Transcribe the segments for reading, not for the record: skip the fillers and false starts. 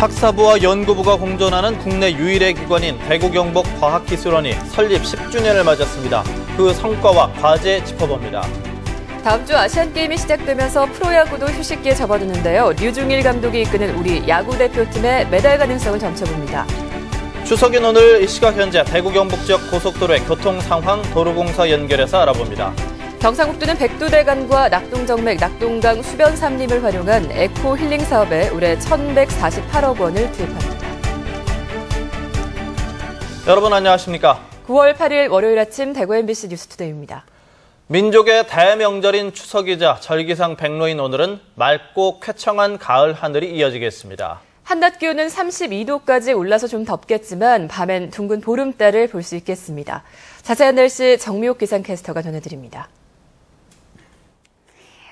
학사부와 연구부가 공존하는 국내 유일의 기관인 대구경북과학기술원이 설립 10주년을 맞았습니다. 그 성과와 과제 짚어봅니다. 다음 주 아시안게임이 시작되면서 프로야구도 휴식기에 접어드는데요. 류중일 감독이 이끄는 우리 야구대표팀의 메달 가능성을 점쳐봅니다. 추석인 오늘 이 시각 현재 대구 경북 지역 고속도로의 교통 상황 도로공사 연결해서 알아봅니다. 경상북도는 백두대간과 낙동정맥, 낙동강 수변 삼림을 활용한 에코 힐링 사업에 올해 1,148억 원을 투입합니다. 여러분 안녕하십니까? 9월 8일 월요일 아침 대구 MBC 뉴스투데이입니다. 민족의 대명절인 추석이자 절기상 백로인 오늘은 맑고 쾌청한 가을 하늘이 이어지겠습니다. 한낮 기온은 32도까지 올라서 좀 덥겠지만 밤엔 둥근 보름달을 볼 수 있겠습니다. 자세한 날씨 정미옥 기상캐스터가 전해드립니다.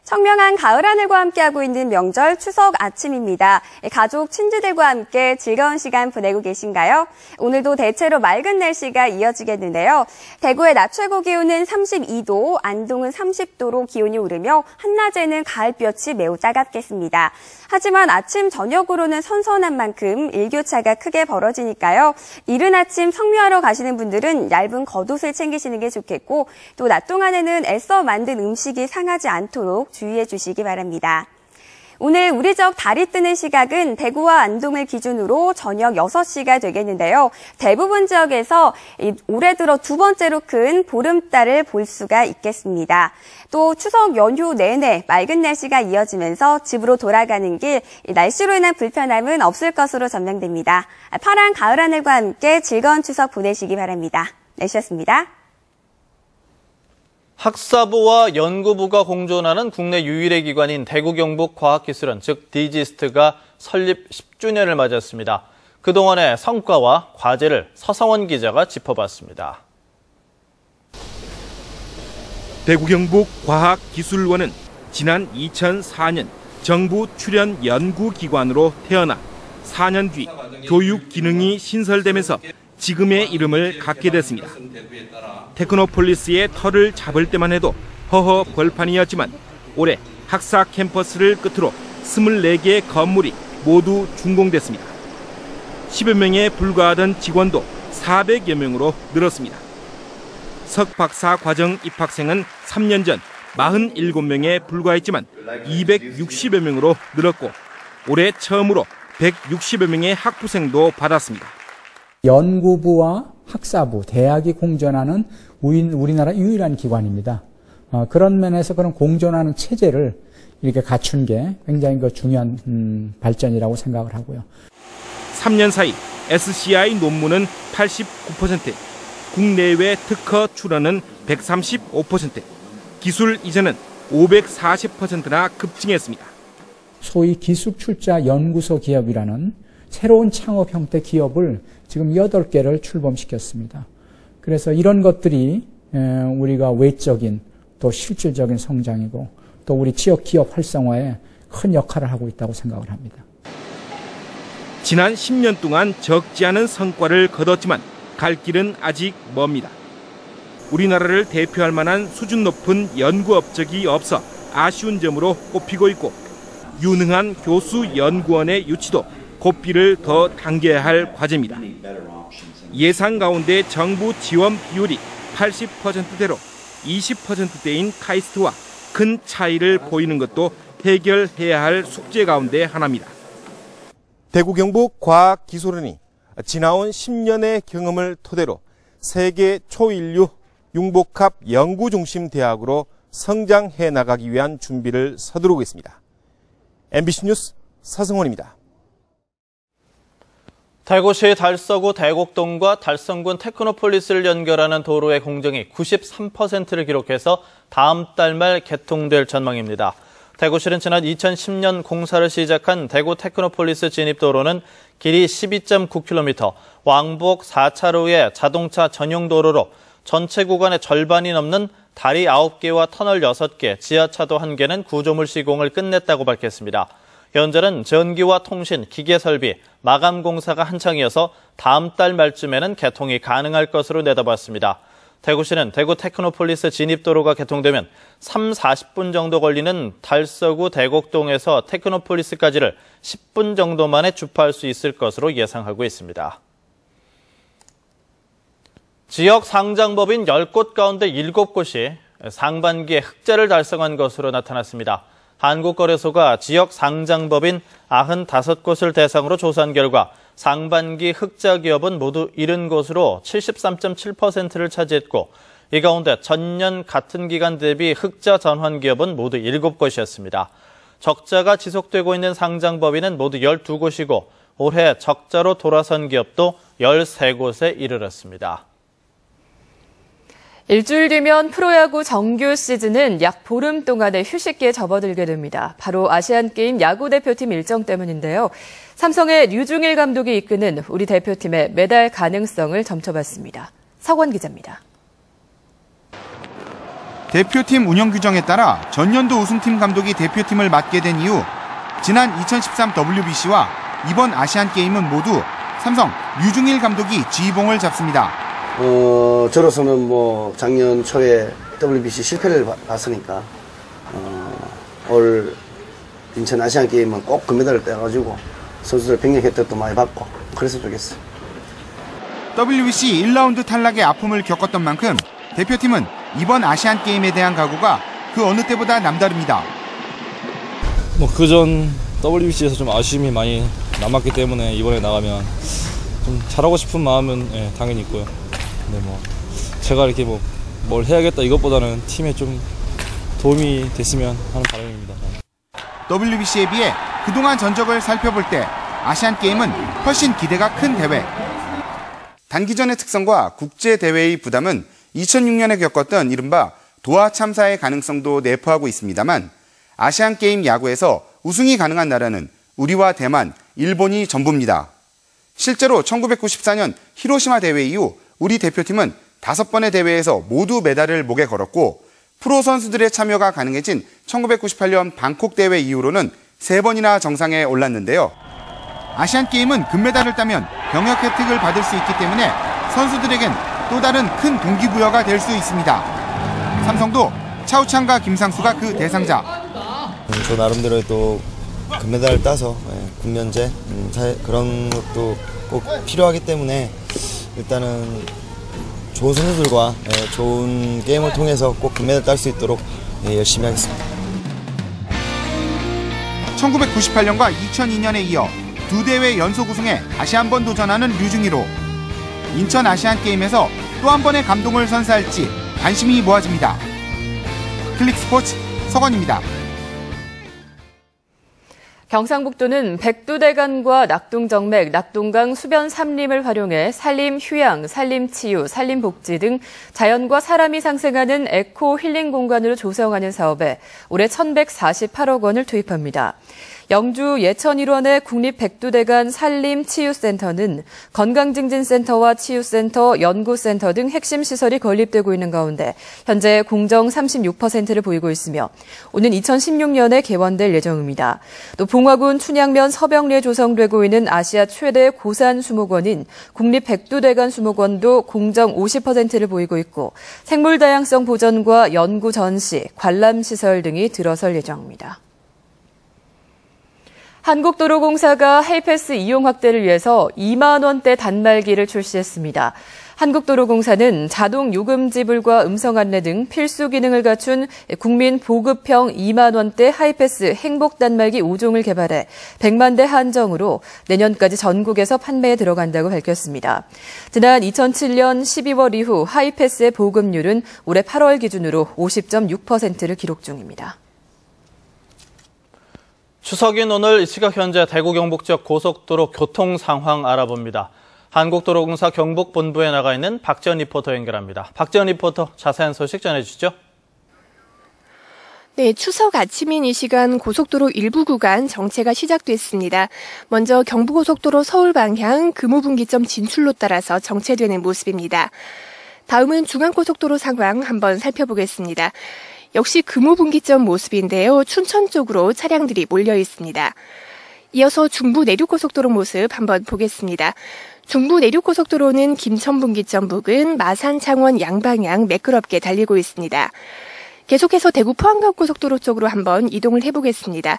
청명한 가을 하늘과 함께하고 있는 명절 추석 아침입니다. 가족, 친지들과 함께 즐거운 시간 보내고 계신가요? 오늘도 대체로 맑은 날씨가 이어지겠는데요. 대구의 낮 최고 기온은 32도, 안동은 30도로 기온이 오르며 한낮에는 가을볕이 매우 따갑겠습니다. 하지만 아침, 저녁으로는 선선한 만큼 일교차가 크게 벌어지니까요. 이른 아침 성묘하러 가시는 분들은 얇은 겉옷을 챙기시는 게 좋겠고 또 낮 동안에는 애써 만든 음식이 상하지 않도록 주의해 주시기 바랍니다. 오늘 우리적 달이 뜨는 시각은 대구와 안동을 기준으로 저녁 6시가 되겠는데요. 대부분 지역에서 올해 들어 두 번째로 큰 보름달을 볼 수가 있겠습니다. 또 추석 연휴 내내 맑은 날씨가 이어지면서 집으로 돌아가는 길 날씨로 인한 불편함은 없을 것으로 전망됩니다. 파란 가을 하늘과 함께 즐거운 추석 보내시기 바랍니다. 날씨였습니다. 학사부와 연구부가 공존하는 국내 유일의 기관인 대구경북과학기술원, 즉 디지스트가 설립 10주년을 맞았습니다. 그동안의 성과와 과제를 서성원 기자가 짚어봤습니다. 대구경북과학기술원은 지난 2004년 정부 출연 연구기관으로 태어나 4년 뒤 교육 기능이 신설되면서 지금의 이름을 갖게 됐습니다. 테크노폴리스의 터를 잡을 때만 해도 허허 벌판이었지만 올해 학사 캠퍼스를 끝으로 24개의 건물이 모두 준공됐습니다. 10여 명에 불과하던 직원도 400여 명으로 늘었습니다. 석박사 과정 입학생은 3년 전 47명에 불과했지만 260여 명으로 늘었고 올해 처음으로 160여 명의 학부생도 받았습니다. 연구부와 학사부, 대학이 공존하는 우리나라 유일한 기관입니다. 그런 면에서 그런 공존하는 체제를 이렇게 갖춘 게 굉장히 중요한 발전이라고 생각을 하고요. 3년 사이 SCI 논문은 89%, 국내외 특허 출원은 135%, 기술 이전은 540%나 급증했습니다. 소위 기술출자 연구소 기업이라는 새로운 창업 형태 기업을 지금 8개를 출범시켰습니다. 그래서 이런 것들이 우리가 외적인 또 실질적인 성장이고 또 우리 지역 기업 활성화에 큰 역할을 하고 있다고 생각을 합니다. 지난 10년 동안 적지 않은 성과를 거뒀지만 갈 길은 아직 멉니다. 우리나라를 대표할 만한 수준 높은 연구 업적이 없어 아쉬운 점으로 꼽히고 있고 유능한 교수 연구원의 유치도 고삐를 더 당겨야 할 과제입니다. 예상 가운데 정부 지원 비율이 80%대로 20%대인 카이스트와 큰 차이를 보이는 것도 해결해야 할 숙제 가운데 하나입니다. 대구경북과학기술원이 지나온 10년의 경험을 토대로 세계 초인류 융복합 연구중심 대학으로 성장해 나가기 위한 준비를 서두르고 있습니다. MBC 뉴스 서승원입니다. 대구시 달서구 대곡동과 달성군 테크노폴리스를 연결하는 도로의 공정이 93%를 기록해서 다음 달 말 개통될 전망입니다. 대구시는 지난 2010년 공사를 시작한 대구 테크노폴리스 진입도로는 길이 12.9km, 왕복 4차로의 자동차 전용 도로로 전체 구간의 절반이 넘는 다리 9개와 터널 6개, 지하차도 1개는 구조물 시공을 끝냈다고 밝혔습니다. 현재는 전기와 통신, 기계 설비, 마감 공사가 한창이어서 다음 달 말쯤에는 개통이 가능할 것으로 내다봤습니다. 대구시는 대구 테크노폴리스 진입도로가 개통되면 30-40분 정도 걸리는 달서구 대곡동에서 테크노폴리스까지를 10분 정도 만에 주파할 수 있을 것으로 예상하고 있습니다. 지역 상장법인 10곳 가운데 7곳이 상반기에 흑자를 달성한 것으로 나타났습니다. 한국거래소가 지역 상장법인 95곳을 대상으로 조사한 결과 상반기 흑자 기업은 모두 70곳으로 73.7%를 차지했고, 이 가운데 전년 같은 기간 대비 흑자 전환 기업은 모두 7곳이었습니다. 적자가 지속되고 있는 상장법인은 모두 12곳이고 올해 적자로 돌아선 기업도 13곳에 이르렀습니다. 일주일 뒤면 프로야구 정규 시즌은 약 보름 동안의 휴식기에 접어들게 됩니다. 바로 아시안게임 야구대표팀 일정 때문인데요. 삼성의 류중일 감독이 이끄는 우리 대표팀의 메달 가능성을 점쳐봤습니다. 서권 기자입니다. 대표팀 운영 규정에 따라 전년도 우승팀 감독이 대표팀을 맡게 된 이후 지난 2013 WBC와 이번 아시안게임은 모두 삼성 류중일 감독이 지휘봉을 잡습니다. 저로서는 작년 초에 WBC 실패를 봤으니까 올 인천 아시안 게임은 꼭 금메달을 따가지고 선수들 병력 혜택도 많이 받고 그랬으면 좋겠어요. WBC 1라운드 탈락의 아픔을 겪었던 만큼 대표팀은 이번 아시안 게임에 대한 각오가 그 어느 때보다 남다릅니다. 그전 WBC에서 좀 아쉬움이 많이 남았기 때문에 이번에 나가면 좀 잘하고 싶은 마음은 당연히 있고요. 근데 제가 이렇게 뭘 해야겠다 이것보다는 팀에 좀 도움이 됐으면 하는 바람입니다. WBC에 비해 그동안 전적을 살펴볼 때 아시안게임은 훨씬 기대가 큰 대회. 단기전의 특성과 국제대회의 부담은 2006년에 겪었던 이른바 도하 참사의 가능성도 내포하고 있습니다만 아시안게임 야구에서 우승이 가능한 나라는 우리와 대만, 일본이 전부입니다. 실제로 1994년 히로시마 대회 이후 우리 대표팀은 5번의 대회에서 모두 메달을 목에 걸었고 프로 선수들의 참여가 가능해진 1998년 방콕 대회 이후로는 3번이나 정상에 올랐는데요. 아시안게임은 금메달을 따면 병역 혜택을 받을 수 있기 때문에 선수들에겐 또 다른 큰 동기부여가 될 수 있습니다. 삼성도 차우찬과 김상수가 그 대상자. 저 나름대로 또 금메달을 따서 군면제 그런 것도 꼭 필요하기 때문에 일단은 좋은 선수들과 좋은 게임을 통해서 꼭 금메달 딸 수 있도록 열심히 하겠습니다. 1998년과 2002년에 이어 2대회 연속 우승에 다시 한번 도전하는 류중일호. 인천 아시안게임에서 또 한 번의 감동을 선사할지 관심이 모아집니다. 클릭스포츠 서건입니다. 경상북도는 백두대간과 낙동정맥, 낙동강 수변 삼림을 활용해 산림 휴양, 산림 치유, 산림 복지 등 자연과 사람이 상생하는 에코 힐링 공간으로 조성하는 사업에 올해 1,148억 원을 투입합니다. 영주 예천 일원의 국립백두대간 산림치유센터는 건강증진센터와 치유센터, 연구센터 등 핵심 시설이 건립되고 있는 가운데 현재 공정 36%를 보이고 있으며 오는 2016년에 개원될 예정입니다. 또 봉화군 춘향면 서병리에 조성되고 있는 아시아 최대 고산 수목원인 국립백두대간 수목원도 공정 50%를 보이고 있고 생물 다양성 보전과 연구 전시, 관람 시설 등이 들어설 예정입니다. 한국도로공사가 헤이패스 이용 확대를 위해서 2만 원대 단말기를 출시했습니다. 한국도로공사는 자동 요금 지불과 음성 안내 등 필수 기능을 갖춘 국민 보급형 2만 원대 하이패스 행복 단말기 5종을 개발해 100만 대 한정으로 내년까지 전국에서 판매에 들어간다고 밝혔습니다. 지난 2007년 12월 이후 하이패스의 보급률은 올해 8월 기준으로 50.6%를 기록 중입니다. 추석인 오늘 이 시각 현재 대구 경북 지역 고속도로 교통 상황 알아봅니다. 한국도로공사 경북본부에 나가 있는 박지연 리포터 연결합니다. 박지연 리포터, 자세한 소식 전해주시죠. 네, 추석 아침인 이 시간 고속도로 일부 구간 정체가 시작됐습니다. 먼저 경부고속도로 서울 방향 금호분기점 진출로 따라서 정체되는 모습입니다. 다음은 중앙고속도로 상황 한번 살펴보겠습니다. 역시 금호분기점 모습인데요. 춘천 쪽으로 차량들이 몰려 있습니다. 이어서 중부 내륙고속도로 모습 한번 보겠습니다. 중부 내륙고속도로는 김천분기점 부근 마산 창원 양방향 매끄럽게 달리고 있습니다. 계속해서 대구 포항간고속도로 쪽으로 한번 이동을 해보겠습니다.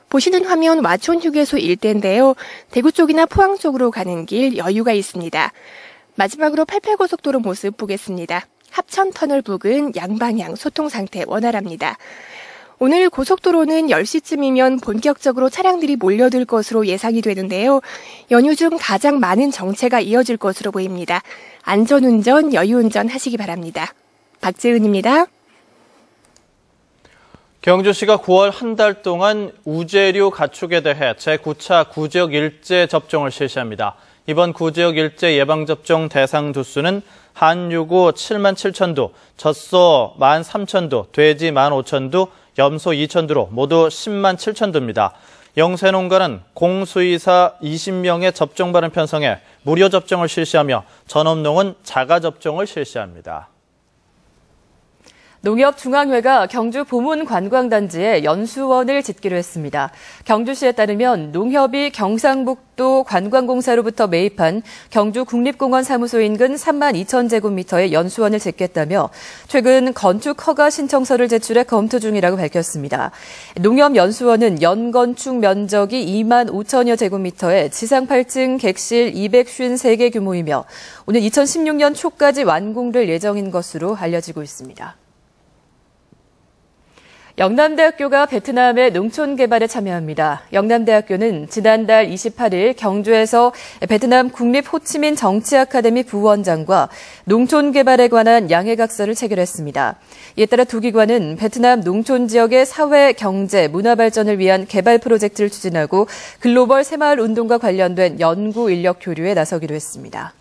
보시는 화면 와촌휴게소 일대인데요. 대구 쪽이나 포항 쪽으로 가는 길 여유가 있습니다. 마지막으로 88고속도로 모습 보겠습니다. 합천터널 부근 양방향 소통 상태 원활합니다. 오늘 고속도로는 10시쯤이면 본격적으로 차량들이 몰려들 것으로 예상이 되는데요. 연휴 중 가장 많은 정체가 이어질 것으로 보입니다. 안전운전, 여유운전 하시기 바랍니다. 박재은입니다. 경주시가 9월 한 달 동안 우재류 가축에 대해 제9차 구지역 일제 접종을 실시합니다. 이번 구지역 일제 예방접종 대상 두수는 한유고 7만 7천 두, 젖소 1만 3천 두, 돼지 1만 5천 두, 염소 2천 두로 모두 10만 7천 두입니다. 영세농가는 공수의사 20명의 접종반을 편성해 무료 접종을 실시하며 전업농은 자가 접종을 실시합니다. 농협중앙회가 경주 보문관광단지에 연수원을 짓기로 했습니다. 경주시에 따르면 농협이 경상북도 관광공사로부터 매입한 경주 국립공원 사무소 인근 3만 2천 제곱미터의 연수원을 짓겠다며 최근 건축 허가 신청서를 제출해 검토 중이라고 밝혔습니다. 농협 연수원은 연건축 면적이 2만 5천여 제곱미터의 지상 8층 객실 253개 규모이며 오늘 2016년 초까지 완공될 예정인 것으로 알려지고 있습니다. 영남대학교가 베트남의 농촌 개발에 참여합니다. 영남대학교는 지난달 28일 경주에서 베트남 국립 호치민 정치 아카데미 부원장과 농촌 개발에 관한 양해각서를 체결했습니다. 이에 따라 두 기관은 베트남 농촌 지역의 사회, 경제, 문화 발전을 위한 개발 프로젝트를 추진하고 글로벌 새마을 운동과 관련된 연구 인력 교류에 나서기로 했습니다.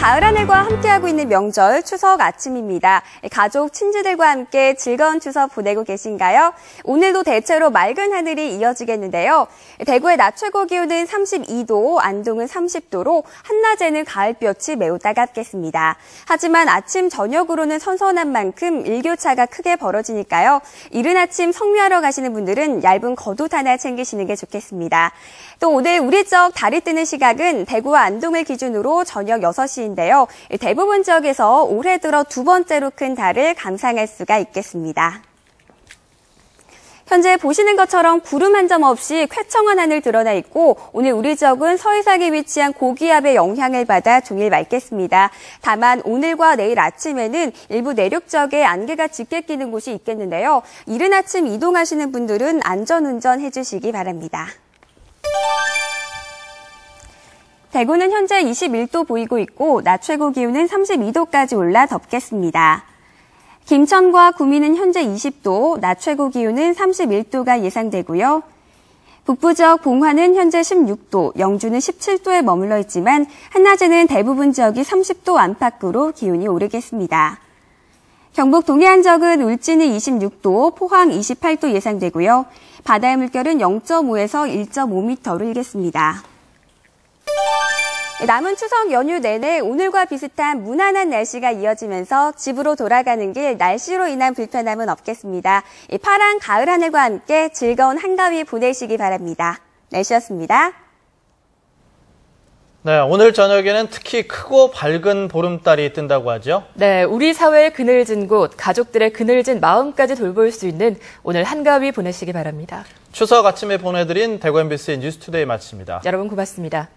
가을 하늘과 함께하고 있는 명절 추석 아침입니다. 가족, 친지들과 함께 즐거운 추석 보내고 계신가요? 오늘도 대체로 맑은 하늘이 이어지겠는데요. 대구의 낮 최고 기온은 32도, 안동은 30도로 한낮에는 가을볕이 매우 따갑겠습니다. 하지만 아침, 저녁으로는 선선한 만큼 일교차가 크게 벌어지니까요. 이른 아침 성묘하러 가시는 분들은 얇은 겉옷 하나 챙기시는 게 좋겠습니다. 또 오늘 우리 쪽 달이 뜨는 시각은 대구와 안동을 기준으로 저녁 6시인데요. 대부분 지역에서 올해 들어 두 번째로 큰 달을 감상할 수가 있겠습니다. 현재 보시는 것처럼 구름 한 점 없이 쾌청한 하늘 드러나 있고 오늘 우리 지역은 서해상에 위치한 고기압의 영향을 받아 종일 맑겠습니다. 다만 오늘과 내일 아침에는 일부 내륙 지역에 안개가 짙게 끼는 곳이 있겠는데요. 이른 아침 이동하시는 분들은 안전운전 해주시기 바랍니다. 대구는 현재 21도 보이고 있고 낮 최고 기온은 32도까지 올라 덥겠습니다. 김천과 구미는 현재 20도, 낮 최고 기온은 31도가 예상되고요. 북부 지역 봉화는 현재 16도, 영주는 17도에 머물러 있지만 한낮에는 대부분 지역이 30도 안팎으로 기온이 오르겠습니다. 경북 동해안 지역은 울진이 26도, 포항 28도 예상되고요. 바다의 물결은 0.5에서 1.5m로 일겠습니다. 남은 추석 연휴 내내 오늘과 비슷한 무난한 날씨가 이어지면서 집으로 돌아가는 길 날씨로 인한 불편함은 없겠습니다. 파란 가을 하늘과 함께 즐거운 한가위 보내시기 바랍니다. 날씨였습니다. 네, 오늘 저녁에는 특히 크고 밝은 보름달이 뜬다고 하죠? 네, 우리 사회의 그늘진 곳, 가족들의 그늘진 마음까지 돌볼 수 있는 오늘 한가위 보내시기 바랍니다. 추석 아침에 보내드린 대구 MBC 뉴스투데이 마칩니다. 여러분 고맙습니다.